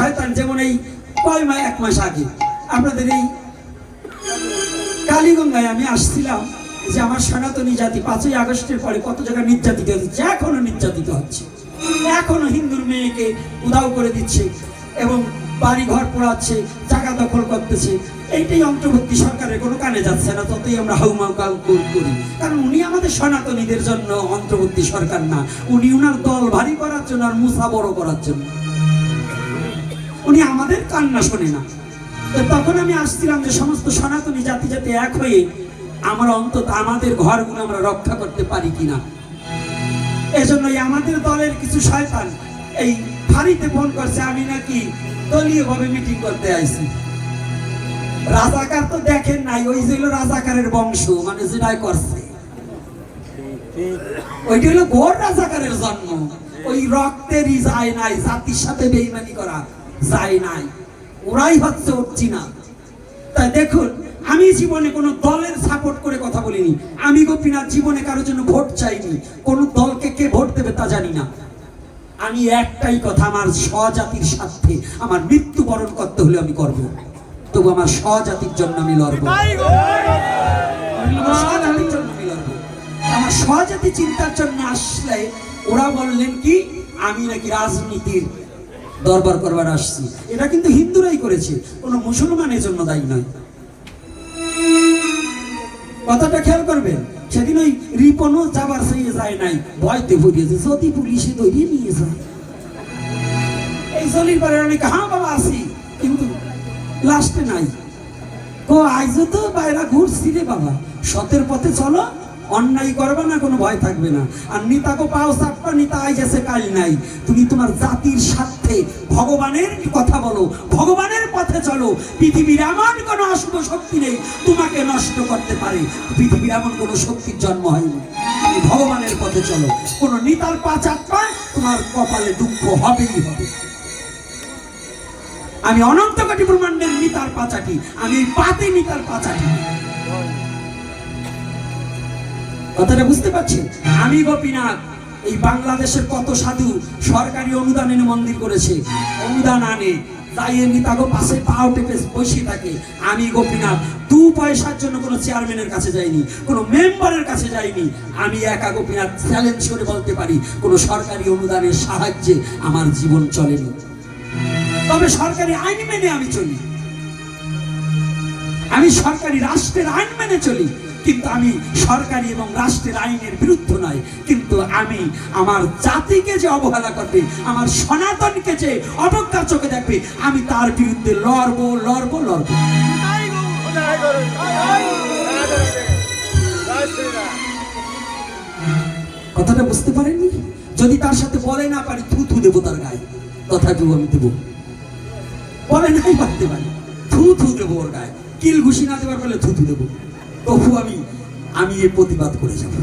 শয়তান। যেমন এই এক মাস আগে আপনাদের এই কালীগঙ্গায় আমি আসছিলাম, যে আমার সনাতনী জাতি 5ই আগস্টের পরে কত জায়গায় নির্যাতিত হচ্ছে, এখনো নির্যাতিত হচ্ছে, এখনো হিন্দুর মেয়েকে উধাও করে দিচ্ছে এবং বাড়ি ঘর পোড়াচ্ছে, জায়গা দখল করতেছে। এইটাই অন্তর্বর্তী সরকারের কোনো কানে যাচ্ছে না, ততই আমরা হাউমাউ কাউ করি। কারণ উনি আমাদের সনাতনীদের জন্য অন্তর্বর্তী সরকার না, উনি উনার দল ভারী করার জন্য আর মুসা বড় করার জন্য। উনি আমাদের কান্না শোনে না। তো তখন আমি আসছিলাম যে সমস্ত সনাতনী জাতি যাতে এক হয়ে আমরা অন্তত আমাদের ঘরগুলো আমরা রক্ষা করতে পারি কিনা। এজন্যই আমাদের দলের কিছু শয়তান এই ফাঁড়িতে ফোন করছে আমি নাকি দলীয় ভাবে মিটিং করতে আইছি। রাজাকার তো দেখেন নাই, ওই যে রাজাকারের বংশ, মানে যেটাই করছে ওইটা হলো ঘোর রাজাকারের জন্ম। ওই রক্তেরই যায় নাই, জাতির সাথে বেইমানি করা যায় নাই, ওরাই হচ্ছে অরিজিনাল। তাই দেখুন, আমি জীবনে কোনো দলের সাপোর্ট করে কথা বলিনি। আমি গোপীনাথ জীবনে কারোর জন্য ভোট চাইনি, কোন দলকে কে ভোট দেবে তা জানি না। আমি একটাই কথা, আমার স্বজাতির স্বার্থে আমার মৃত্যুবরণ করতে হলে আমি করব, তবু আমার স্বজাতির জন্য আমি লড়বো, আমার স্বজাতি চিন্তার জন্য আসলে ওরা বললেন কি আমি নাকি রাজনীতির দরবার করবার আসছি। এটা কিন্তু হিন্দুরাই করেছে, কোনো মুসলমানের জন্য দায়ী নয়। কথাটা খেয়াল করবেন। সেদিন ওই রিপনও যাবার সেই যায় নাই, ভয়তে ভরিয়েছে, যদি পুলিশে ধরিয়ে নিয়ে যায়। এই চলির পরে অনেক হ্যাঁ বাবা আসি, কিন্তু লাস্টে নাই। ও আইজো তো বাইরা ঘুরছি রে বাবা, সতের পথে চলো, অন্যায় করবে না, কোনো ভয় থাকবে না। আর নিতাকে পাও চাপটা, নিতা আইজেছে কাল নাই। তুমি তোমার জাতির স্বার্থে ভগবানের কথা বলো, ভগবানের পথে চলো। পৃথিবীর এমন কোনো অশুভ শক্তি নেই তোমাকে নষ্ট করতে পারে, পৃথিবীর এমন কোনো শক্তির জন্ম হয়নি। তুমি ভগবানের পথে চলো, কোনো নিতার পা চাপা তোমার কপালে দুঃখ হবেই হবে। আমি অনন্ত কোটি ব্রহ্মাণ্ডের নিতার পাচাটি, আমি এই পাতে নিতার পাচাটি। কথাটা বুঝতে পারছেন? আমি গোপীনাথ, এই বাংলাদেশের কত সাধু সরকারি অনুদান এনে মন্দির করেছে, অনুদান আনে যাইয়ে নিতাগো পাশে পাও টেপে বসে থাকে। আমি গোপীনাথ 2 পয়সার জন্য কোনো চেয়ারম্যানের কাছে যাইনি, কোনো মেম্বারের কাছে যাইনি। আমি একা গোপীনাথ চ্যালেঞ্জ করে বলতে পারি, কোনো সরকারি অনুদানের সাহায্যে আমার জীবন চলেনি। তবে সরকারি আইন মেনে আমি চলি, আমি সরকারি রাষ্ট্রের আইন মেনে চলি, কিন্তু আমি সরকারি এবং রাষ্ট্রের আইনের বিরুদ্ধে নয়। কিন্তু আমি আমার জাতিকে যে অবহেলা করবে, আমার সনাতনকে যে অবজ্ঞার চোখে দেখবে, আমি তার বিরুদ্ধে লড়বো লড়বো লড়বো। কথাটা বুঝতে পারেননি? যদি তার সাথে বলে না পারি, থু দেবো তার গায়ে, তথাপিও আমি দেবো। বলে নাই পারতে পারি, থু দেবো ওর গায়ে, কিল ঘুষি না দেবার বলে থু দেবো, তবু আমি এই প্রতিবাদ করে যাব।